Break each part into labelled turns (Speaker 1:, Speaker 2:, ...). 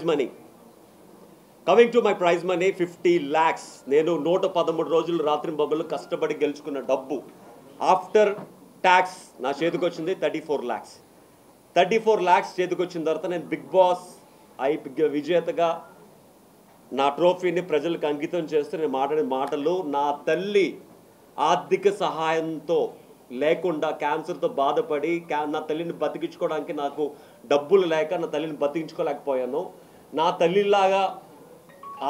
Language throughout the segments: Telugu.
Speaker 1: Money. Coming to my prize money 50 lakhs. నేను 113 రోజులు రాత్రి పగలు కష్టపడి గెలుచుకున్న డబ్బు ఆఫ్టర్ ట్యాక్స్ నా చేతికి వచ్చింది 34 lakhs. 34 lakhs చేతికి వచ్చిన తర్వాత నేను బిగ్ బాస్ విజేతగా నా ట్రోఫీని ప్రజలకు అంకితం చేస్తూ నేను మాట్లాడిన మాటలు, నా తల్లి ఆర్థిక సహాయంతో లేకుండా క్యాన్సర్తో బాధపడి నా తల్లిని బతికించుకోవడానికి నాకు డబ్బులు లేక నా తల్లిని బతికించుకోలేకపోయాను. నా తల్లిలాగా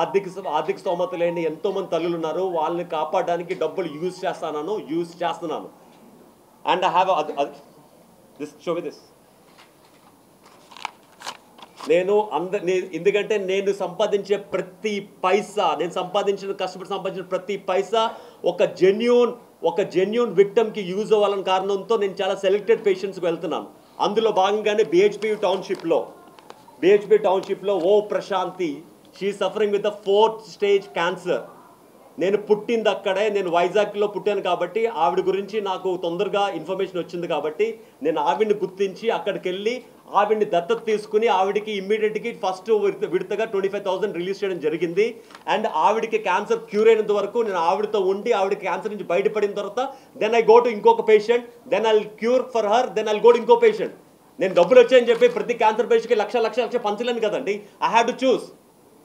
Speaker 1: ఆర్థిక స్తోమత లేని ఎంతోమంది తల్లులు ఉన్నారు, వాళ్ళని కాపాడడానికి డబ్బులు యూజ్ చేస్తున్నాను. And I have this show me this. ఎందుకంటే నేను సంపాదించే ప్రతి పైసా, కష్టపడి సంపాదించిన ప్రతి పైసా ఒక జెన్యూన్ విక్టమ్కి యూజ్ అవ్వాలని కారణంతో నేను చాలా సెలెక్టెడ్ పేషెంట్స్కి వెళ్తున్నాను. అందులో భాగంగానే బిహెచ్పి టౌన్షిప్లో ఓ Prashanti, she suffering with 4th stage cancer. నేను పుట్టింది అక్కడే, నేను వైజాగ్లో పుట్టాను కాబట్టి ఆవిడ గురించి నాకు తొందరగా ఇన్ఫర్మేషన్ వచ్చింది కాబట్టి నేను ఆవిడ్ని గుర్తించి అక్కడికి వెళ్ళి ఆవిడ్ని దత్తత తీసుకుని ఆవిడికి ఇమ్మీడియట్గా ఫస్ట్ విడతగా 25,000 రిలీజ్ చేయడం జరిగింది. అండ్ ఆవిడికి క్యాన్సర్ క్యూర్ అయినంత వరకు నేను ఆవిడతో ఉండి ఆవిడకి క్యాన్సర్ నుంచి బయటపడిన తర్వాత దెన్ ఐ గో టు ఇంకొక patient, then I cure for her, then I go to ఇంకో పేషెంట్. నేను డబ్బులు వచ్చాయని చెప్పి ప్రతి క్యాన్సర్ పేషెంట్కి లక్ష పంచలేను కదండి. I have to choose.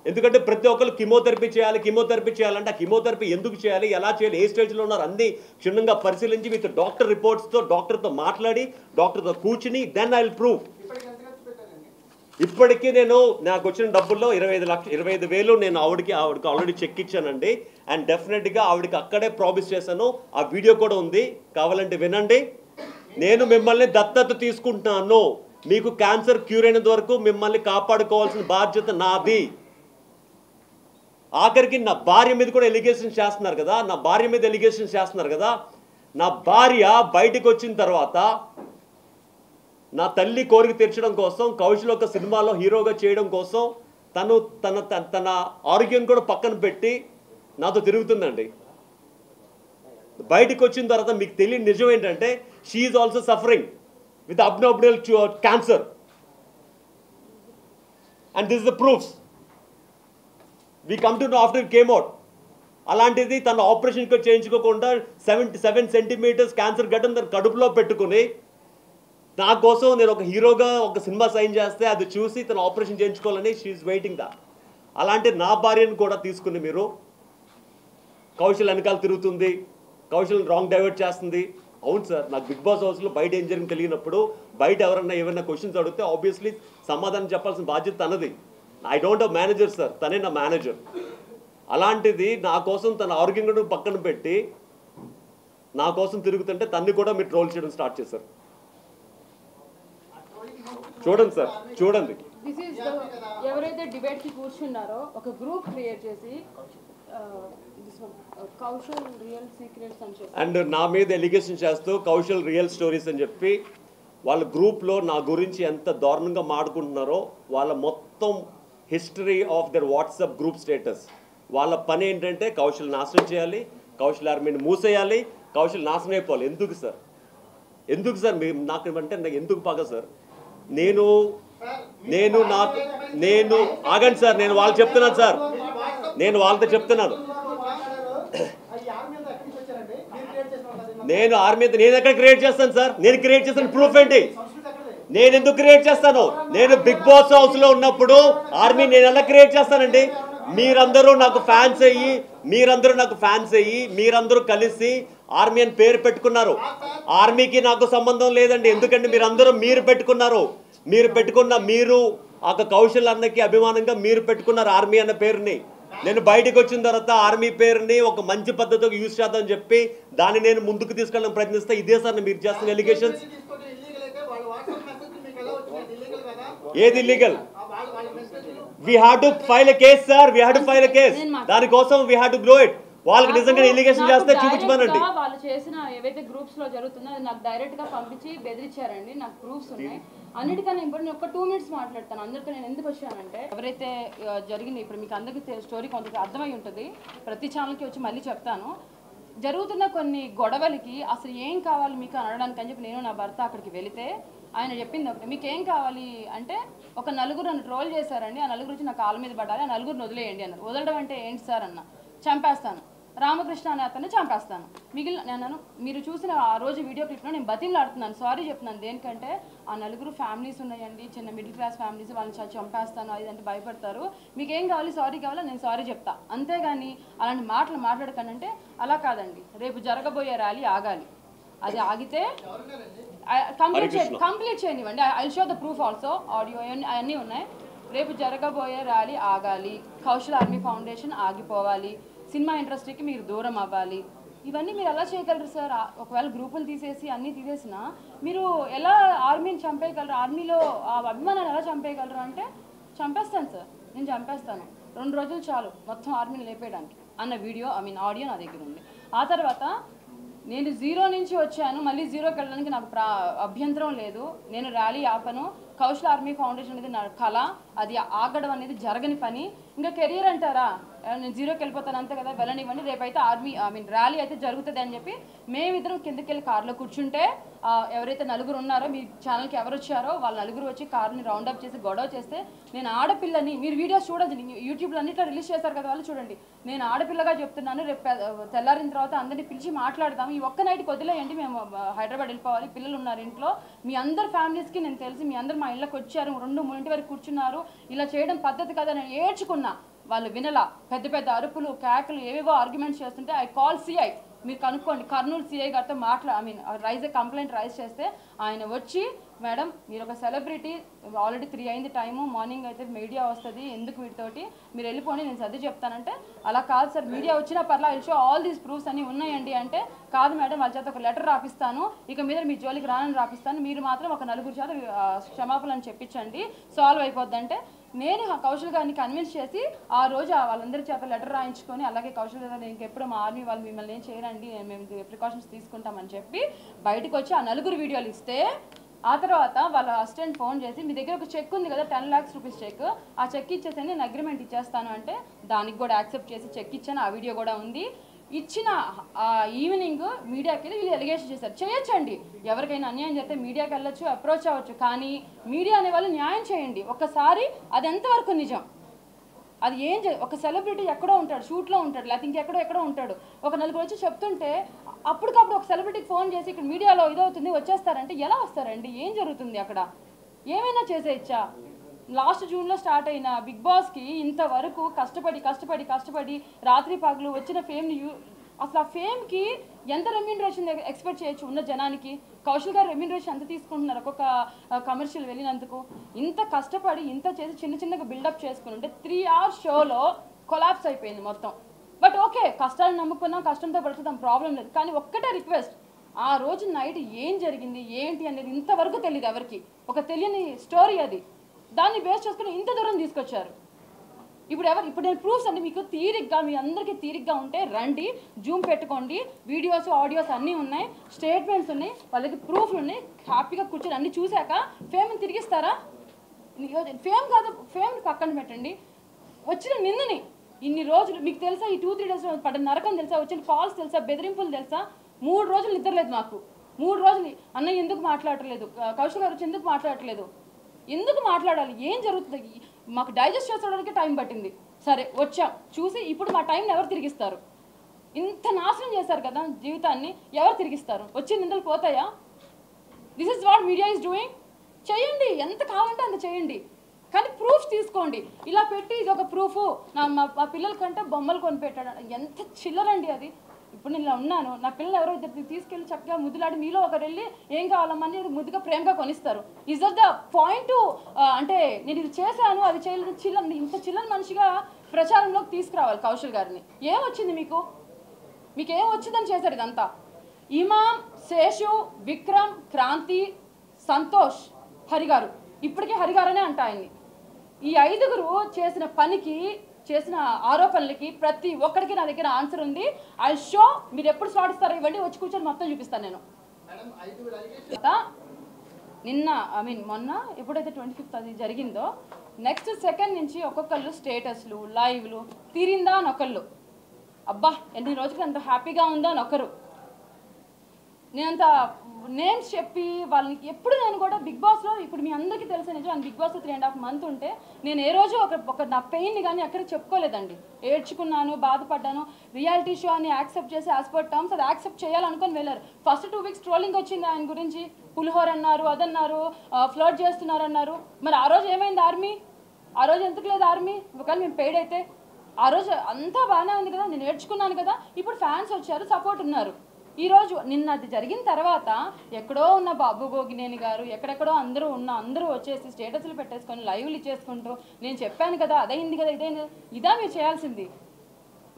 Speaker 1: ఎందుకంటే ప్రతి ఒక్కరు కీమోథెరపీ చేయాలంటే ఆ కీమోథెరపీ ఎందుకు చేయాలి, ఎలా చేయాలి, ఏ స్టేజ్లో ఉన్నారు అన్నీ క్షుణ్ణంగా పరిశీలించి విత్ డాక్టర్ రిపోర్ట్స్తో డాక్టర్తో మాట్లాడి డాక్టర్తో కూర్చుని దెన్ ఐ విల్ ప్రూవ్. ఇప్పటికీ నాకు వచ్చిన డబ్బుల్లో 25,000 నేను ఆవిడకి ఆల్రెడీ చెక్ ఇచ్చానండి. అండ్ డెఫినెట్గా ఆవిడకి అక్కడే ప్రామిస్ చేశాను. ఆ వీడియో కూడా ఉంది, కావాలంటే వినండి. నేను మిమ్మల్ని దత్తత తీసుకుంటున్నాను, మీకు క్యాన్సర్ క్యూర్ అయినంత వరకు మిమ్మల్ని కాపాడుకోవాల్సిన బాధ్యత నాది. ఆఖరికి నా భార్య మీద కూడా ఎలిగేషన్స్ చేస్తున్నారు కదా. నా భార్య బయటకు వచ్చిన తర్వాత నా తల్లి కోరిక తీర్చడం కోసం కౌశల్ ఒక సినిమాలో హీరోగా చేయడం కోసం తన ఆరోగ్యం కూడా పక్కన పెట్టి నాతో తిరుగుతుందండి. బయటకు వచ్చిన తర్వాత మీకు తెలియని నిజం ఏంటంటే she is also suffering with abnormal cancer and this is the proofs. We come to know after it came out. అలాంటిది తన ఆపరేషన్ చేయించుకోకుండా 77 centimeters క్యాన్సర్ గడ్డం తన కడుపులో పెట్టుకుని నా కోసం నేను ఒక హీరోగా ఒక సినిమా సైన్ చేస్తే అది చూసి తన ఆపరేషన్ చేయించుకోవాలని షీఈస్ వెయిటింగ్ దా. అలాంటి నా భార్యను కూడా తీసుకుని మీరు కౌశల్ వెనకాల తిరుగుతుంది, కౌశల్ రాంగ్ డైవర్ట్ చేస్తుంది. అవును సార్, నాకు బిగ్ బాస్ హౌస్లో బయట ఏం జరిగింది తెలియనప్పుడు బయట ఏమైనా క్వశ్చన్స్ అడిగితే ఆబ్వియస్లీ సమాధానం చెప్పాల్సిన బాధ్యత తనది. I don't have manager sir, తనే నా మేనేజర్. అలాంటిది నా కోసం తన ఆరోగ్యం కూడా పక్కన పెట్టి నా కోసం తిరుగుతుంటే తన్ని కూడా మీరు ట్రోల్ చేయడం స్టార్ట్ చేశారు. చూడండి సార్, చూడండి.
Speaker 2: ఎవరైతే డిబేట్ కి కూర్చున్నారో ఒక గ్రూప్ క్రియేట్ చేసి కౌశల్ రియల్ సీక్రెట్స్ అని చెప్పి
Speaker 1: అండ్ నా మీద ఎలిగేషన్ చేస్తూ కౌశల్ రియల్ స్టోరీస్ అని చెప్పి వాళ్ళ గ్రూప్లో నా గురించి ఎంత దారుణంగా మాడుకుంటున్నారో వాళ్ళ మొత్తం history of their WhatsApp group status. వాళ్ళ పని ఏంటంటే కౌశల్ నాశనం చేయాలి, కౌశల్ ఆర్మీని మూసేయాలి, కౌశల్ నాశనం అయిపోవాలి. ఎందుకు సార్ నాకు అంటే నాకు ఎందుకు పగ సార్? ఆగండి సార్, నేను వాళ్ళతో చెప్తున్నాను సార్, నేను ఆర్మీ నేను ఎక్కడ క్రియేట్ చేస్తాను సార్? నేను క్రియేట్ చేస్తాను ప్రూఫ్ ఏంటి? నేను ఎందుకు క్రియేట్ చేస్తాను? నేను బిగ్ బాస్ హౌస్లో ఉన్నప్పుడు ఆర్మీ నేను ఎలా క్రియేట్ చేస్తానండి? మీరందరూ నాకు ఫ్యాన్స్ అయ్యి మీరందరూ కలిసి ఆర్మీ అని పేరు పెట్టుకున్నారు. ఆర్మీకి నాకు సంబంధం లేదండి. ఎందుకంటే మీరు పెట్టుకున్న ఒక కౌశల్ అన్నకి అభిమానంగా మీరు పెట్టుకున్నారు ఆర్మీ అన్న పేరుని. నేను బయటకు వచ్చిన తర్వాత ఆర్మీ పేరుని ఒక మంచి పద్ధతిలో యూజ్ చేద్దామని చెప్పి దాన్ని నేను ముందుకు తీసుకెళ్ళడానికి ప్రయత్నిస్తే ఇదే సార్ మీరు చేస్తున్న ఎలిగేషన్స్. ఏది illegal? we had to file a case sir, దాని కోసం we had to blow it. వాళ్ళకి నిజంగా ఎలిగేషన్ చేస్తే చూపించమనండి.
Speaker 2: వాళ్ళు చేసిన ఏవైతే గ్రూప్స్ లో జరుగుతుందో అది నాకు డైరెక్ట్ గా పంపించి బెదిరించారండి. నాకు ప్రూఫ్స్ ఉన్నాయి. అన్నిటికన్నా ఇప్పుడు నేను ఒక 2 minutes మాట్లాడతాను. అందరితో నేను ఎందుకు వచ్చానంటే ఎవరైతే జరిగింది ఇప్పుడు మీకు అందరికీ స్టోరీ కొంత అర్థమై ఉంటుంది. ప్రతి ఛానల్కి వచ్చి మళ్ళీ చెప్తాను. జరుగుతున్న కొన్ని గొడవలకి అసలు ఏం కావాలి మీకు అనడానికి అని చెప్పి నేను నా భర్త అక్కడికి వెళితే ఆయన చెప్పింది ఒకటి, మీకు ఏం కావాలి అంటే ఒక నలుగురు నన్ను ట్రోల్ చేశారండి, ఆ నలుగురు వచ్చి నా కాళ్ళ మీద పడాలి, ఆ నలుగురిని వదిలేయండి అన్నారు. వదలడం అంటే ఏంటి సార్ అన్న, చంపేస్తాను, రామకృష్ణ అనే అతన్ని చంపేస్తాను. నేను మీరు చూసిన ఆ రోజు వీడియో క్లిప్లో నేను బతిమలాడుతున్నాను, సారీ చెప్తున్నాను. దేనికంటే ఆ నలుగురు ఫ్యామిలీస్ ఉన్నాయండి, చిన్న మిడిల్ క్లాస్ ఫ్యామిలీస్, వాళ్ళని చంపేస్తాను అది అంటే భయపడతారు. మీకు ఏం కావాలి, సారీ కావాలా, నేను సారీ చెప్తా, అంతేగాని అలాంటి మాటలు మాట్లాడకండి అంటే అలా కాదండి. రేపు జరగబోయే ర్యాలీ ఆగాలి, అది ఆగితే కంప్లీట్ చేయనివ్వండి. I show the proof also, audio అన్నీ ఉన్నాయి. రేపు జరగబోయే ర్యాలీ ఆగాలి, కౌశల్ ఆర్మీ ఫౌండేషన్ ఆగిపోవాలి, సినిమా ఇండస్ట్రీకి మీరు దూరం అవ్వాలి. ఇవన్నీ మీరు ఎలా చేయగలరు సార్? ఒకవేళ గ్రూపులు తీసేసి అన్నీ తీసేసినా మీరు ఎలా ఆర్మీని చంపేయగలరు? ఆర్మీలో ఆ అభిమానాన్ని ఎలా చంపేయగలరు అంటే చంపేస్తాను సార్, నేను చంపేస్తాను, 2 రోజులు చాలు మొత్తం ఆర్మీని లేపేయడానికి అన్న వీడియో ఆడియో నా దగ్గర ఉంది. ఆ తర్వాత నేను 0 నుంచి వచ్చాను, మళ్ళీ 0కి వెళ్ళడానికి నాకు అభ్యంతరం లేదు. నేను ర్యాలీ ఆపను. కౌశల్ ఆర్మీ ఫౌండేషన్ అనేది నా కళ, అది ఆగడం అనేది జరగని పని. ఇంకా కెరియర్ అంటారా, నేను 0కి వెళ్ళిపోతాను అంతే కదా, వెళ్ళనివ్వండి. రేపైతే ర్యాలీ అయితే జరుగుతుంది అని చెప్పి మేమిద్దరం కిందకి వెళ్ళి కార్లో కూర్చుంటే ఎవరైతే నలుగురు ఉన్నారో, మీ ఛానల్కి ఎవరు వచ్చారో వాళ్ళ నలుగురు వచ్చి కార్ని రౌండప్ చేసి గొడవ చేస్తే, నేను ఆడపిల్లని, మీరు వీడియోస్ చూడండి, యూట్యూబ్లో అన్నిట్లో రిలీజ్ చేశారు కదా వాళ్ళు, చూడండి. నేను ఆడపిల్లగా చెప్తున్నాను, రేపు తెల్లారిన తర్వాత అందరినీ పిలిచి మాట్లాడదాం, ఈ ఒక్క నైట్కి వదిలేయండి, మేము హైదరాబాద్ వెళ్ళిపోవాలి, పిల్లలు ఉన్నారు ఇంట్లో, మీ అందరు ఫ్యామిలీస్కి నేను తెలిసి మీ అందరు మా ఇళ్ళకి వచ్చారు, 2-3 వరకు కూర్చున్నారు, ఇలా చేయడం పద్ధతి కదా, నేను ఏడ్చుకున్నా. వాళ్ళు వినలా, పెద్ద పెద్ద అరుపులు కేకలు ఏవేవో ఆర్గ్యుమెంట్స్ చేస్తుంటే ఐ కాల్ సిఐ, మీరు కనుక్కోండి, కర్నూలు సిఐ గారితో కంప్లైంట్ రైజ్ చేస్తే ఆయన వచ్చి, మేడం మీరు ఒక సెలబ్రిటీ, ఆల్రెడీ 3 అయింది టైము, మార్నింగ్ అయితే మీడియా వస్తుంది, ఎందుకు వీటితోటి మీరు వెళ్ళిపోండి, నేను సర్ది చెప్తానంటే, అలా కాదు సార్, మీడియా వచ్చినా పర్లా, I show all these proofs అన్నీ ఉన్నాయండి అంటే, కాదు మేడం వాళ్ళ చేత ఒక లెటర్ రాపిస్తాను, ఇక మీద మీ జోలికి రానని రాపిస్తాను, మీరు మాత్రం ఒక 9 చేత క్షమాపణలు చెప్పించండి, సాల్వ్ అయిపోద్దంటే, నేను కౌశల్ గారిని కన్విన్స్ చేసి ఆ రోజు వాళ్ళందరి చేత లెటర్ రాయించుకొని, అలాగే కౌశల్ గారు ఇంకెప్పుడు మా ఆర్మీ వాళ్ళు మిమ్మల్ని ఏం చేయరండి, మేము ప్రికాషన్స్ తీసుకుంటామని చెప్పి బయటకు వచ్చి ఆ 9 వీడియోలు ఇస్తే, ఆ తర్వాత వాళ్ళ అసిస్టెంట్ ఫోన్ చేసి, మీ దగ్గర ఒక చెక్ ఉంది కదా 10 lakhs రూపీస్ చెక్, ఆ చెక్ ఇచ్చేసి నేను అగ్రిమెంట్ ఇచ్చేస్తాను అంటే, దానికి కూడా యాక్సెప్ట్ చేసి చెక్ ఇచ్చాను, ఆ వీడియో కూడా ఉంది. ఇచ్చిన ఈవినింగ్ మీడియాకి వెళ్ళి వీళ్ళు ఎలిగేషన్ చేశారు. చేయొచ్చండి, ఎవరికైనా అన్యాయం చేస్తే మీడియాకి వెళ్ళొచ్చు, అప్రోచ్ అవ్వచ్చు, కానీ మీడియా అనే వాళ్ళు న్యాయం చేయండి. ఒక్కసారి అది ఎంతవరకు నిజం, అది ఒక సెలబ్రిటీ ఎక్కడో ఉంటాడు, షూట్లో ఉంటాడు, లేకపోతే ఎక్కడో ఉంటాడు, ఒక నలుగురు వచ్చి చెప్తుంటే అప్పటికప్పుడు ఒక సెలబ్రిటీకి ఫోన్ చేసి ఇక్కడ మీడియాలో ఇదవుతుంది వచ్చేస్తారంటే ఎలా వస్తారండి? ఏం జరుగుతుంది అక్కడ? ఏమైనా చేసేయచ్చా? లాస్ట్ జూన్లో స్టార్ట్ అయిన బిగ్ బాస్కి ఇంతవరకు కష్టపడి రాత్రి పగలు వచ్చిన ఫేమ్ని అసలు ఆ ఫేమ్కి ఎంత రెమ్యూనరేషన్ ఎక్స్పెక్ట్ చేయొచ్చు ఉన్న జనానికి? కౌశల్ గారు రెమ్యూనరేషన్ ఎంత తీసుకుంటున్నారు ఒక్కొక్క కమర్షియల్ వెళ్ళినందుకు? ఇంత కష్టపడి ఇంత చేసి చిన్నగా బిల్డప్ చేసుకుని ఉంటే 3 hours షోలో కొలాప్స్ అయిపోయింది మొత్తం. బట్ ఓకే, కష్టాన్ని నమ్ముకున్నాం, కష్టంతో పడుతుందాం, ప్రాబ్లం లేదు. కానీ ఒక్కటే రిక్వెస్ట్, ఆ రోజు నైట్ ఏం జరిగింది ఏంటి అనేది ఇంతవరకు తెలియదు ఎవరికి, ఒక తెలియని స్టోరీ అది, దాన్ని బేస్ చేసుకుని ఇంత దూరం తీసుకొచ్చారు. ఇప్పుడు నేను ప్రూఫ్స్ అంటే మీకు తీరిగ్గా, మీ అందరికీ తీరిగ్గా ఉంటే రండి, జూమ్ పెట్టుకోండి, వీడియోస్ ఆడియోస్ అన్నీ ఉన్నాయి, స్టేట్మెంట్స్ ఉన్నాయి, వాళ్ళకి ప్రూఫ్లు ఉన్నాయి, హ్యాపీగా కూర్చొని అన్నీ చూశాక ఫేమ్ని తిరిగిస్తారా? ఫేమ్ కాదు, ఫేమ్ పక్కన పెట్టండి, వచ్చిన నిందని ఇన్ని రోజులు మీకు తెలుసా, ఈ 2-3 days పడ్డ నరకం తెలుసా, వచ్చిన కాల్స్ తెలుసా, బెదిరింపులు తెలుసా? 3 రోజులు నిద్రలేదు నాకు, 3 రోజులు అన్నయ్య ఎందుకు మాట్లాడట్లేదు, కౌశల్ గారు వచ్చి ఎందుకు మాట్లాడట్లేదు, ఎందుకు మాట్లాడాలి, ఏం జరుగుతుంది, మాకు డైజెస్ట్ చేసుకోవడానికి టైం పట్టింది. సరే వచ్చాం చూసి, ఇప్పుడు మా టైంని ఎవరు తిరిగిస్తారు? ఇంత నాశనం చేశారు కదా జీవితాన్ని, ఎవరు తిరిగిస్తారు? వచ్చి నిందలు పోతాయా? This is what media is doing. చేయండి, ఎంత కావాలంటే అంత చేయండి, కానీ ప్రూఫ్ తీసుకోండి. ఇలా పెట్టి ఇది ఒక ప్రూఫ్, మా పిల్లల కంటే బొమ్మలు కొనిపెట్టాడు, ఎంత చిల్లరండి అది. ఇప్పుడు నేను ఇలా ఉన్నాను, నా పిల్లలు ఎవరో ఇద్దరు తీసుకెళ్ళి చక్కగా ముద్దులాడి, మీలో ఒకరు వెళ్ళి ఏం కావాలమ్మని ముద్దుగా ప్రేమగా కొనిస్తారు. Is that the point? అంటే నేను ఇది చేశాను అది చేయలేదు, ఇంత చిల్లని మనిషిగా ప్రచారంలోకి తీసుకురావాలి కౌశల్ గారిని. ఏమొచ్చింది మీకేం వచ్చిందని చేశారు ఇదంతా? ఇమాం, శేషు, విక్రమ్, క్రాంతి, సంతోష్, హరిగారు, ఇప్పటికే హరిగారనే అంట ఆయన్ని. ఈ 5గురు చేసిన పనికి, చేసిన ఆరోపణలకి ప్రతి ఒక్కరికి నా దగ్గర ఆన్సర్ ఉంది. ఐ షో, మీరు ఎప్పుడు స్టార్ట్ ఇవ్వండి, వచ్చి కూర్చొని మొత్తం చూపిస్తాను నేను. మొన్న ఎప్పుడైతే 25th అది జరిగిందో, నెక్స్ట్ 2nd నుంచి ఒక్కొక్కళ్ళు స్టేటస్లు, లైవ్లు, తీరిందా అని ఒకళ్ళు, అబ్బా ఎన్ని రోజులు ఎంత హ్యాపీగా ఉందో అని ఒకరు, నేనంత నేమ్స్ చెప్పి వాళ్ళని ఎప్పుడు నేను కూడా బిగ్ బాస్లో ఇప్పుడు మీ అందరికీ తెలిసిన నిజం బిగ్ బాస్లో 3.5 months ఉంటే నేను ఏ రోజు ఒక నా పెయిన్ని కానీ ఎక్కడికి చెప్పుకోలేదండి. ఏడ్చుకున్నాను, బాధపడ్డాను. రియాలిటీ షో అని యాక్సెప్ట్ చేసి యాజ్ పర్ టర్మ్స్ అది యాక్సెప్ట్ చేయాలనుకొని వెళ్ళారు. ఫస్ట్ 2 weeks ట్రోలింగ్ వచ్చింది ఆయన గురించి, పులిహోర అన్నారు, అదన్నారు, ఫ్లర్ట్ చేస్తున్నారు అన్నారు. మరి ఆ రోజు ఏమైంది ఆర్మీ? ఆ రోజు ఎందుకు లేదు ఆర్మీ? ఒకవేళ మేము పెయిడ్ అయితే ఆ రోజు అంతా బాగానే ఉంది కదా, నేను నేర్చుకున్నాను కదా. ఇప్పుడు ఫ్యాన్స్ వచ్చారు, సపోర్ట్ ఉన్నారు. ఈరోజు నిన్న అది జరిగిన తర్వాత ఎక్కడో ఉన్న బాబు గోగినేని గారు, ఎక్కడెక్కడో అందరూ వచ్చేసి స్టేటస్లు పెట్టేసుకొని లైవ్లు ఇచ్చేసుకుంటూ నేను చెప్పాను కదా, అదైంది కదా, ఇదైంది. ఇదా మీరు చేయాల్సింది?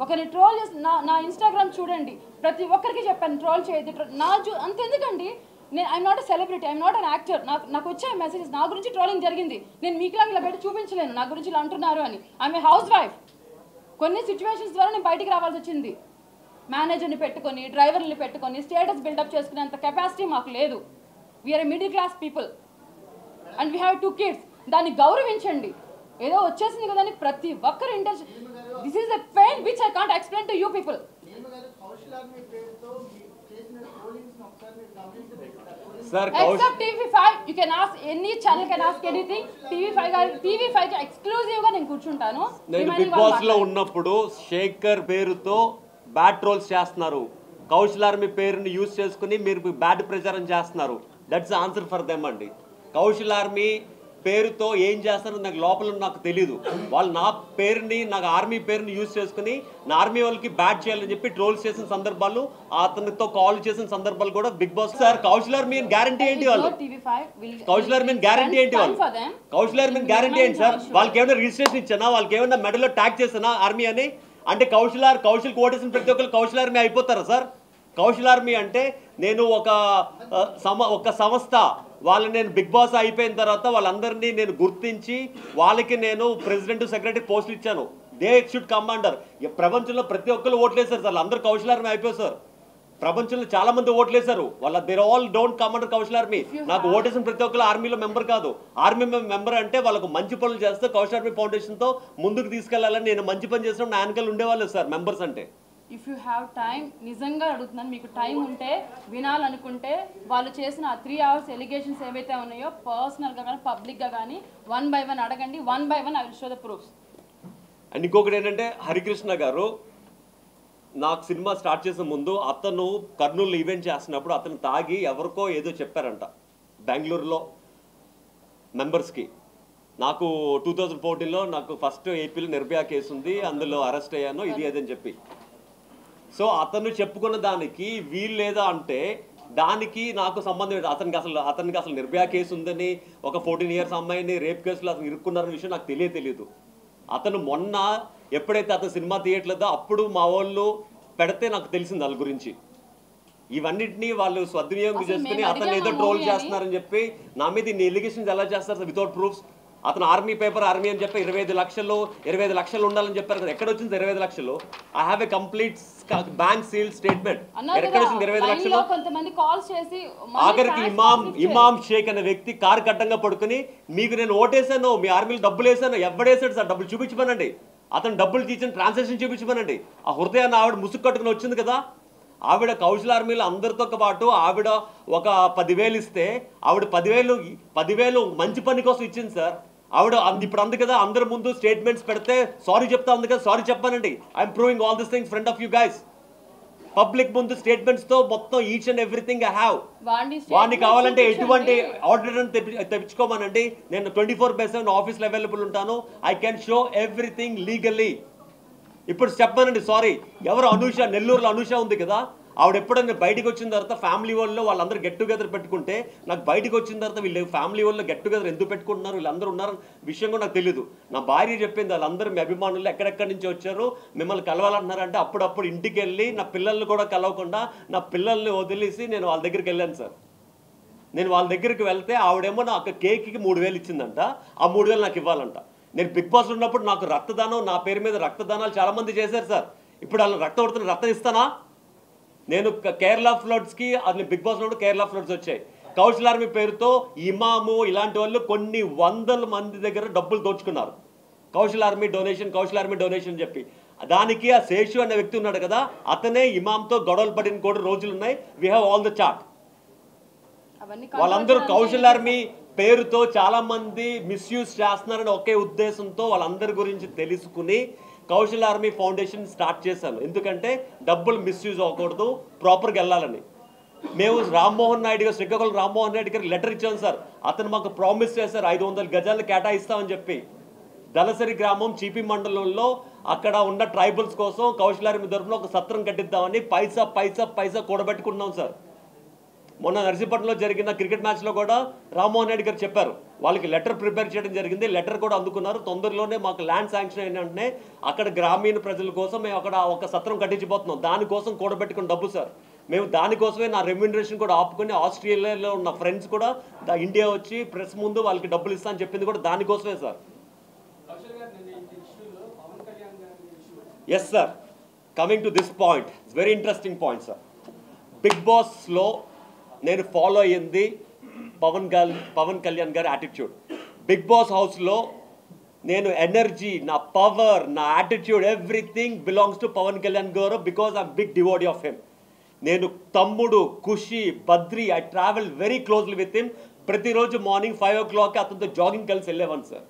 Speaker 2: ఒకరిని ట్రోల్ చేసి నా ఇన్స్టాగ్రామ్ చూడండి, ప్రతి ఒక్కరికి చెప్పాను ట్రోల్ చేయొద్దు. అంతెందుకండి, నేను I'm not a celebrity, I'm not an actor. నాకు వచ్చే మెసేజెస్ నా గురించి ట్రోలింగ్ జరిగింది, నేను మీకులా ఇలా పెట్టి చూపించలేను నా గురించి ఇలా అంటున్నారు అని. I'm a house wife. కొన్ని సిచ్యువేషన్స్ ద్వారా నేను బయటికి రావాల్సి వచ్చింది. మేనేజర్ని పెట్టుకొని, డ్రైవర్ని పెట్టుకొని స్టేటస్ బిల్డప్ చేసుకునేంత కెపాసిటీ మాకు లేదు. We're a middle class people and we have 2 kids. దాన్ని గౌరవించండి. ఏదో వచ్చేసింది కదా అని ప్రతి ఒక్కరు intention. This is a pain which I can't explain to you people.
Speaker 1: Sir,
Speaker 2: except TV5, you can ask any channel, can ask anything. TV5 exclusive గా నేను కూర్చుంటాను.
Speaker 1: నేను బిగ్ బాస్ లో ఉన్నప్పుడు శేఖర్ పేరుతో బ్యాడ్ ట్రోల్స్ చేస్తున్నారు, కౌశల్ ఆర్మీ పేరుని యూజ్ చేసుకుని మీరు బ్యాడ్ ప్రచారం చేస్తున్నారు. దట్స్ ఆన్సర్ ఫర్ దెమ్ అండి. కౌశల్ ఆర్మీ పేరుతో ఏం చేస్తారో నాకు లోపల నాకు తెలీదు. వాళ్ళు నా పేరుని, నాకు ఆర్మీ పేరుని యూజ్ చేసుకుని నా ఆర్మీ వాళ్ళకి బ్యాడ్ చేయాలని చెప్పి ట్రోల్స్ చేసిన సందర్భాలు, అతనితో కాల్ చేసిన సందర్భాలు కూడా Big Boss. Sir Kaushal army guarantee ఏంటి? వాళ్ళు కౌశల్ ఆర్మీ గ్యారంటీ ఏంటి? వాళ్ళు కౌశల్ ఆర్మీ గ్యారంటీ ఏంటి సార్? వాళ్ళకి ఏమైనా రిజిస్ట్రేషన్ ఇచ్చానా? వాళ్ళకి ఏమైనా మెడల్లో ట్యాగ్ చేసానా ఆర్మీ అని? అంటే కౌశల్ ఓటేసిన ప్రతి ఒక్కరు కౌశల్ ఆర్మీ అయిపోతారా సార్? కౌశల్ ఆర్మీ అంటే నేను ఒక సంస్థ, వాళ్ళని నేను బిగ్ బాస్ అయిపోయిన తర్వాత వాళ్ళందరినీ నేను గుర్తించి వాళ్ళకి నేను ప్రెసిడెంట్, సెక్రటరీ పోస్టులు ఇచ్చాను. They should commander. ప్రపంచంలో ప్రతి ఒక్కరు ఓట్లేశారు సార్, అందరూ కౌశల్ ఆర్మీ అయిపోయారు సార్. ప్రపంచంలో చాలా మంది ఓట్లేశారు, వాళ్ళ there all don't commander Kaushal army. నాకు ఓటేసిన ప్రతి ఒక్కరు ఆర్మీలో మెంబర్ కాదు. ఆర్మీ మెంబర్ అంటే వాళ్ళకు మంచి పనులు చేస్తే కౌశల్ ఆర్మీ ఫౌండేషన్తో ముందుకు తీసుకెళ్లాలని నేను మంచి పని చేసిన నా వెనకాల ఉండేవాళ్ళు సార్ మెంబర్స్ అంటే.
Speaker 2: ఇఫ్ యూ హ్యావ్ టైం, నిజంగా అడుగుతున్నాను, మీకు టైం ఉంటే వినాలనుకుంటే వాళ్ళు చేసిన 3 hours ఎలిగేషన్స్ ఏవైతే ఉన్నాయో పర్సనల్గా కానీ పబ్లిక్గా కానీ 1 by 1 అడగండి. 1 by 1 I will show the proofs.
Speaker 1: And ఇంకొకటి ఏంటంటే హరికృష్ణ గారు నాకు సినిమా స్టార్ట్ చేసే ముందు అతను కర్నూలు ఈవెంట్ చేస్తున్నప్పుడు అతను తాగి ఎవరికో ఏదో చెప్పారంట బెంగళూరులో మెంబర్స్కి. నాకు 2014లో నాకు ఫస్ట్ ఏపీలో నిర్భయ కేసు ఉంది, అందులో అరెస్ట్ అయ్యాను, ఇది అదని చెప్పి. సో అతను చెప్పుకున్న దానికి వీలు లేదా అంటే దానికి నాకు సంబంధం లేదు. అతనికి అసలు నిర్భయ కేసు ఉందని, ఒక 14 years అమ్మాయిని రేప్ కేసులో అతను ఇరుక్కున్నారన్న విషయం నాకు తెలియదు. అతను మొన్న ఎప్పుడైతే అతను సినిమా తీయట్లేదో అప్పుడు మా వాళ్ళు పెడితే నాకు తెలిసింది వాళ్ళ గురించి. ఇవన్నిటినీ వాళ్ళు సద్వినియోగం చేసుకుని అతను ఏదో ట్రోల్ చేస్తున్నారని చెప్పి నా మీద ఇన్ని ఎలిగేషన్స్ ఎలా చేస్తారు వితౌట్ ప్రూఫ్స్? అతను ఆర్మీ పేపర్ ఆర్మీ అని చెప్పి 25 లక్షలు ఉండాలని చెప్పారు కదా. ఎక్కడ వచ్చింది 25 లక్షలు? I have a complete bank seal statement. ఎక్కడ వచ్చింది 25 లక్షలు? ఆఖరికి ఇమాం షేక్ అనే వ్యక్తి కారు కట్టంగా పడుకుని మీకు నేను ఓటేసాను, మీ ఆర్మీలో డబ్బులు వేసాను, ఎవడేసాడు సార్ డబ్బులు చూపించమనండి, అతను డబ్బులు తీసిన ట్రాన్సాక్షన్ చూపించమనండి. ఆ హృదయాన్ని ఆవిడ ముసుగు కట్టుకుని వచ్చింది కదా. ఆవిడ కౌశల్ ఆర్మీలో అందరితో పాటు ఆవిడ ఒక 10,000 ఇస్తే ఆవిడ 10,000 మంచి పని కోసం ఇచ్చింది సార్. ఆవిడ ఇప్పుడు అంది కదా అందరి ముందు స్టేట్మెంట్స్ పెడితే సారీ చెప్తా ఉంది కదా, సారీ చెప్పానండి. I'm proving all this things front of you guys. Public ముందు స్టేట్మెంట్స్ తో మొత్తం each and everything I have. వాడిని కావాలంటే ఎటువంటి ఆర్డర్ తెప్పించుకోమనండి, నేను 24/7 ఆఫీస్లో అవైలబుల్ ఉంటాను. I can show everything legally. ఇప్పుడు చెప్పానండి సారీ. ఎవరు అనూష, నెల్లూరులో అనూష ఉంది కదా, ఆవిడ ఎప్పుడైనా బయటకు వచ్చిన తర్వాత ఫ్యామిలీ వాళ్ళందరూ గెట్ టుగెదర్ పెట్టుకుంటే నాకు బయటకు వచ్చిన తర్వాత వీళ్ళు ఫ్యామిలీ వాళ్ళు గెట్ టుగెదర్ ఎందుకు పెట్టుకుంటున్నారు, వీళ్ళందరూ ఉన్నారు విషయం కూడా నాకు తెలియదు. నా భార్య చెప్పింది వాళ్ళందరూ మీ అభిమానులు ఎక్కడెక్కడి నుంచి వచ్చారు, మిమ్మల్ని కలవాలంటున్నారంటే అప్పుడప్పుడు ఇంటికి వెళ్ళి నా పిల్లల్ని కూడా కలవకుండా నా పిల్లల్ని వదిలేసి నేను వాళ్ళ దగ్గరికి వెళ్ళాను సార్. నేను వాళ్ళ దగ్గరికి వెళ్తే ఆవిడేమో నాకు కేక్కి 3,000 ఇచ్చిందంట, ఆ 3,000 నాకు ఇవ్వాలంట. నేను బిగ్ బాస్ ఉన్నప్పుడు నాకు రక్తదానం, నా పేరు మీద రక్తదానాలు చాలా మంది చేశారు సార్. ఇప్పుడు వాళ్ళు రక్తం ఇస్తానా? నేను కేరళ ఫ్లడ్స్కి అది బిగ్ బాస్ లో కేరళ ఫ్లడ్స్ వచ్చాయి. కౌశల్ ఆర్మీ పేరుతో ఇమాము ఇలాంటి వాళ్ళు కొన్ని 100 మంది దగ్గర డబ్బులు దోచుకున్నారు. కౌశల్ ఆర్మీ డొనేషన్ చెప్పి దానికి ఆ శేషు అనే వ్యక్తి ఉన్నాడు కదా, అతనే ఇమాంతో గొడవలు పడిన కూడా రోజులు ఉన్నాయి. We have all the chat. వాళ్ళందరూ కౌశల్ ఆర్మీ పేరుతో చాలా మంది మిస్యూజ్ చేస్తున్నారని ఒకే ఉద్దేశంతో వాళ్ళందరి గురించి తెలుసుకుని కౌశల్ ఆర్మీ ఫౌండేషన్ స్టార్ట్ చేశాను. ఎందుకంటే డబ్బులు మిస్యూజ్ అవ్వకూడదు, ప్రాపర్గా వెళ్ళాలని. మేము రామ్మోహన్ నాయుడు గారు, శ్రీకాకుళం రామ్మోహన్ నాయుడు గారికి లెటర్ ఇచ్చాం సార్. అతను మాకు ప్రామిస్ చేశారు 500 గజాలు కేటాయిస్తామని చెప్పి. దళసరి గ్రామం చీపి మండలంలో అక్కడ ఉన్న ట్రైబల్స్ కోసం కౌశల్ ఆర్మీ తరఫున ఒక సత్రం కట్టిద్దామని పైసా పైసా పైసా కూడబెట్టుకున్నాం సార్. మొన్న నర్సీపట్నంలో జరిగిన క్రికెట్ మ్యాచ్లో కూడా రామ్మోహన్ రెడ్డి గారు చెప్పారు, వాళ్ళకి లెటర్ ప్రిపేర్ చేయడం జరిగింది, లెటర్ కూడా అందుకున్నారు. తొందరలోనే మాకు ల్యాండ్ శాంక్షన్ అయిన వెంటనే అక్కడ గ్రామీణ ప్రజల కోసం మేము అక్కడ ఒక సత్రం కట్టించిపోతున్నాం. దానికోసం కూడబెట్టుకున్న డబ్బు సార్. మేము దానికోసమే నా రెమ్యూనరేషన్ కూడా ఆపుకొని ఆస్ట్రేలియాలో ఉన్న ఫ్రెండ్స్ కూడా ఇండియా వచ్చి ప్రెస్ ముందు వాళ్ళకి డబ్బులు ఇస్తా అని చెప్పింది కూడా దానికోసమే sir. Yes sir, coming to this point, it's very interesting point sir. Big బాస్లో నేను ఫాలో అయ్యింది పవన్ కళ్యాణ్ గారి యాటిట్యూడ్. బిగ్ బాస్ హౌస్లో నేను ఎనర్జీ, నా పవర్, నా attitude, everything belongs to Pawan Kalyan garu because I'm big devotee of him. నేను Thammudu, Kushi, Badri, I travel very closely with him. ప్రతిరోజు మార్నింగ్ 5 o'clock అతనితో జాగింగ్ కలిసి వెళ్ళేవాను సార్.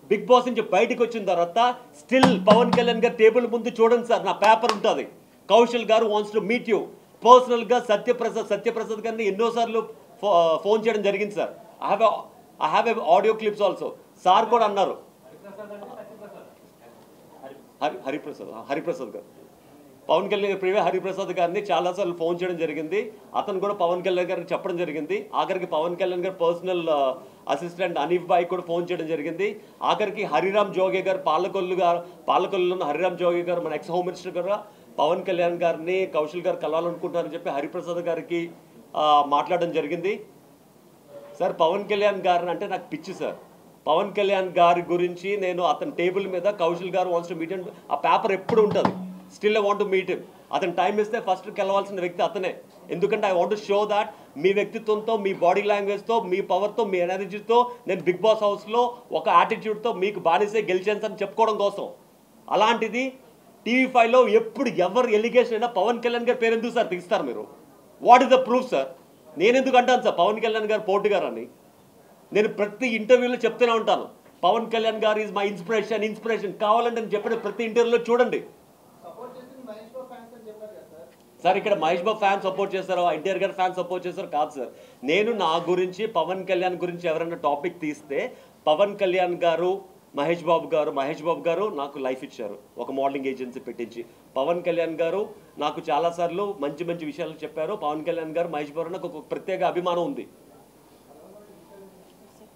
Speaker 1: బిగ్ బాస్ నుంచి బయటకు వచ్చిన తర్వాత స్టిల్ పవన్ కళ్యాణ్ గారు టేబుల్ ముందు చూడండి సార్, నా పేపర్ ఉంటుంది, Kaushal garu wants to meet you పర్సనల్గా. సత్యప్రసాద్ గారిని ఎన్నోసార్లు ఫోన్ చేయడం జరిగింది sir. I have a audio clips also. Sir కూడా అన్నారు, హరిప్రసాద్ గారు, పవన్ కళ్యాణ్ ప్రివే హరిప్రసాద్ గారిని చాలాసార్లు ఫోన్ చేయడం జరిగింది. అతను కూడా పవన్ కళ్యాణ్ గారికి చెప్పడం జరిగింది. ఆఖరికి పవన్ కళ్యాణ్ గారు పర్సనల్ అసిస్టెంట్ అనీఫ్ బాయ్ కూడా ఫోన్ చేయడం జరిగింది. ఆఖరికి హరిరామ్ జోగే గారు, పాలకొల్లులో ఉన్న హరిరామ్ జోగే గారు, మన ఎక్స్ హోమ్ మినిస్టర్ గారు, పవన్ కళ్యాణ్ గారిని కౌశల్ గారు కలవాలనుకుంటున్నారని చెప్పి హరిప్రసాద్ గారికి మాట్లాడడం జరిగింది. సార్ పవన్ కళ్యాణ్ గారిని అంటే నాకు పిచ్చి సార్. పవన్ కళ్యాణ్ గారి గురించి నేను అతని టేబుల్ మీద Kaushal garu wants to meet and ఆ పేపర్ ఎప్పుడు ఉంటుంది. Still I want to meet him. అతను టైం ఇస్తే ఫస్ట్ కలవాల్సిన వ్యక్తి అతనే. ఎందుకంటే I want to show that మీ వ్యక్తిత్వంతో, మీ బాడీ లాంగ్వేజ్తో, మీ పవర్తో, మీ ఎనర్జీతో నేను బిగ్ బాస్ హౌస్లో ఒక యాటిట్యూడ్తో మీకు బానిసే గెలిచాను అని చెప్పుకోవడం కోసం. అలాంటిది TV5లో ఎప్పుడు ఎవరు ఎలిగేషన్ అయినా పవన్ కళ్యాణ్ గారి పేరు ఎందుకు సార్ తీస్తారు మీరు? What is the proof sir? నేను ఎందుకు అంటాను సార్ పవన్ కళ్యాణ్ గారు పోటీ గారు అని? నేను ప్రతి ఇంటర్వ్యూలో చెప్తూనే ఉంటాను, పవన్ కళ్యాణ్ గారు ఈజ్ మై ఇన్స్పిరేషన్. కావాలంటే నేను చెప్పిన ప్రతి ఇంటర్వ్యూలో చూడండి సార్. ఇక్కడ మహేష్ బాబు ఫ్యాన్స్ సపోర్ట్ చేస్తారో, ఎన్టీఆర్ గారు ఫ్యాన్స్ సపోర్ట్ చేస్తారో కాదు సార్. నేను నా గురించి, పవన్ కళ్యాణ్ గురించి ఎవరైనా టాపిక్ తీస్తే, పవన్ కళ్యాణ్ గారు, మహేష్ బాబు గారు నాకు లైఫ్ ఇచ్చారు, ఒక మోడలింగ్ ఏజెన్సీ పెట్టించి. పవన్ కళ్యాణ్ గారు నాకు చాలాసార్లు మంచి విషయాలు చెప్పారు. పవన్ కళ్యాణ్ గారు, మహేష్ బాబు నాకు ఒక ప్రత్యేక అభిమానం ఉంది.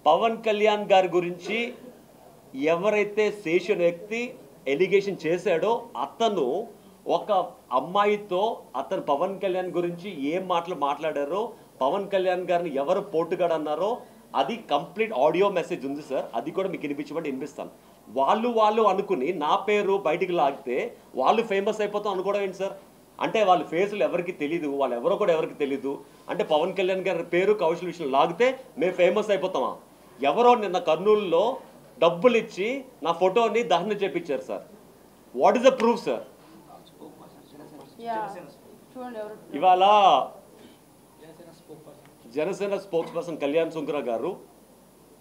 Speaker 1: పవన్ కళ్యాణ్ గారి గురించి ఎవరైతే శేషు వ్యక్తి ఎలిగేషన్ చేశాడో, అతను ఒక అమ్మాయితో అతను పవన్ కళ్యాణ్ గురించి ఏం మాట్లాడారో, పవన్ కళ్యాణ్ గారిని ఎవరు పోటుగాడు అన్నారో, అది కంప్లీట్ ఆడియో మెసేజ్ ఉంది సార్. అది కూడా మీకు వినిపిస్తాను. వాళ్ళు అనుకుని నా పేరు బయటికి లాగితే వాళ్ళు ఫేమస్ అయిపోతాం అనుకోవడం ఏంటి సార్? అంటే వాళ్ళ ఫేసులు ఎవరికి తెలీదు, వాళ్ళు ఎవరో కూడా ఎవరికి తెలీదు. అంటే పవన్ కళ్యాణ్ గారి పేరు కౌశల్ విషయం లాగితే మేము ఫేమస్ అయిపోతామా? ఎవరో నిన్న కర్నూలులో డబ్బులు ఇచ్చి నా ఫోటోని దహనం చేపించారు sir. What is the proof sir? ఇవాళ జనసేన స్పోక్స్ పర్సన్ కళ్యాణ్ సుంకర గారు,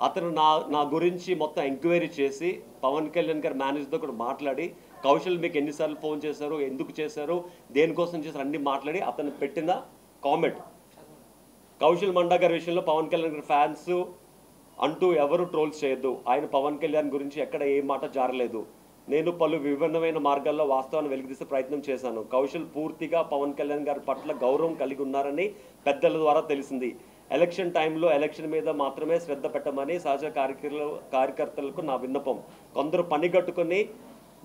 Speaker 1: అతను నా గురించి మొత్తం ఎంక్వైరీ చేసి పవన్ కళ్యాణ్ గారి మేనేజర్తో కూడా మాట్లాడి, కౌశల్ మీకు ఎన్నిసార్లు ఫోన్ చేశారు, ఎందుకు చేశారు, దేనికోసం చేశారు అన్నీ మాట్లాడి అతను పెట్టిన కామెంట్, కౌశల్ మండా గారి విషయంలో పవన్ కళ్యాణ్ గారి ఫ్యాన్స్ అంటూ ఎవరు ట్రోల్స్ చేయొద్దు, ఆయన పవన్ కళ్యాణ్ గురించి ఎక్కడ ఏ మాట జారలేదు, నేను పలు విభిన్నమైన మార్గాల్లో వాస్తవాన్ని వెలికితీసే ప్రయత్నం చేశాను, కౌశల్ పూర్తిగా పవన్ కళ్యాణ్ గారి పట్ల గౌరవం కలిగి ఉన్నారని పెద్దల ద్వారా తెలిసింది, ఎలక్షన్ టైంలో ఎలక్షన్ మీద మాత్రమే శ్రద్ధ పెట్టమని సహజ కార్యకర్తలకు నా విన్నపం, కొందరు పనిగట్టుకుని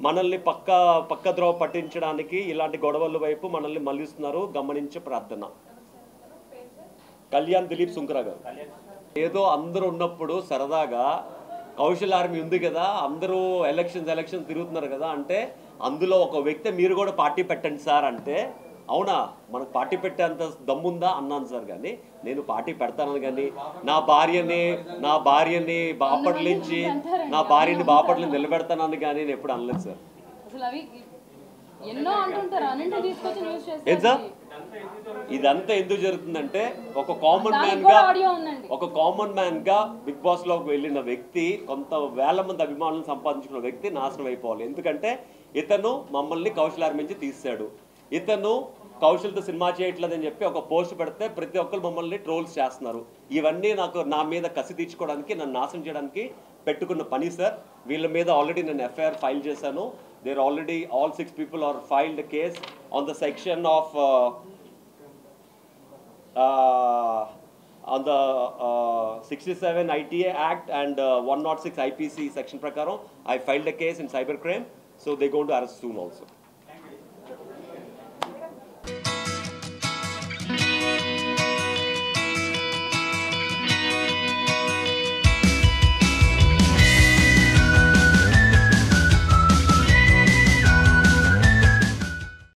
Speaker 1: మనల్ని పక్క ద్రోవ పట్టించడానికి ఇలాంటి గొడవల వైపు మనల్ని మళ్లిస్తున్నారు, గమనించే ప్రార్థన. కళ్యాణ్ దిలీప్ సుంకర గారు. ఏదో అందరూ ఉన్నప్పుడు సరదాగా కౌశల్ ఆర్మీ ఉంది కదా, అందరూ ఎలక్షన్స్ తిరుగుతున్నారు కదా అంటే, అందులో ఒక వ్యక్తి మీరు కూడా పార్టీ పెట్టండి సార్ అంటే, అవునా మనకు పార్టీ పెట్టేంత దమ్ముందా అన్నాను సార్. కానీ నేను పార్టీ పెడతాను కానీ నా భార్యని బాపట్ల నుంచి నిలబెడతానని కానీ నేను ఎప్పుడు అనలేదు సార్.
Speaker 2: అసలు అవి ఎన్నో అంటుంటారు, అన్నింటినీ తీసుకొచ్చి న్యూస్
Speaker 1: ఏం సార్
Speaker 2: చేస్తారు.
Speaker 1: ఇదంతా ఎందుకు జరుగుతుందంటే ఒక కామన్ మ్యాన్
Speaker 2: దానికి
Speaker 1: గా
Speaker 2: కూడా ఆడియో ఉందండి.
Speaker 1: ఒక కామన్ మ్యాన్ గా బిగ్ బాస్ లోకి వెళ్ళిన వ్యక్తి కొంత వేల మంది అభిమానులను సంపాదించుకున్న వ్యక్తి నాశనం అయిపోవాలి. ఎందుకంటే ఇతను మమ్మల్ని కౌశల్ ఆర్మించి తీసాడు. ఇతను కౌశల్తో సినిమా చేయట్లేదని చెప్పి ఒక పోస్ట్ పెడితే ప్రతి ఒక్కరు మమ్మల్ని ట్రోల్స్ చేస్తున్నారు. ఇవన్నీ నా మీద కసి తీర్చుకోవడానికి, నన్ను నాశనం చేయడానికి పెట్టుకున్న పని సార్. వీళ్ళ మీద ఆల్రెడీ నేను ఎఫ్ఐఆర్ ఫైల్ చేశాను. There already all 6 people are filed case on the section of on the 67 ITA Act and 106 IPC section prakaram I filed a case in cybercrime, so they're going to arrest soon also.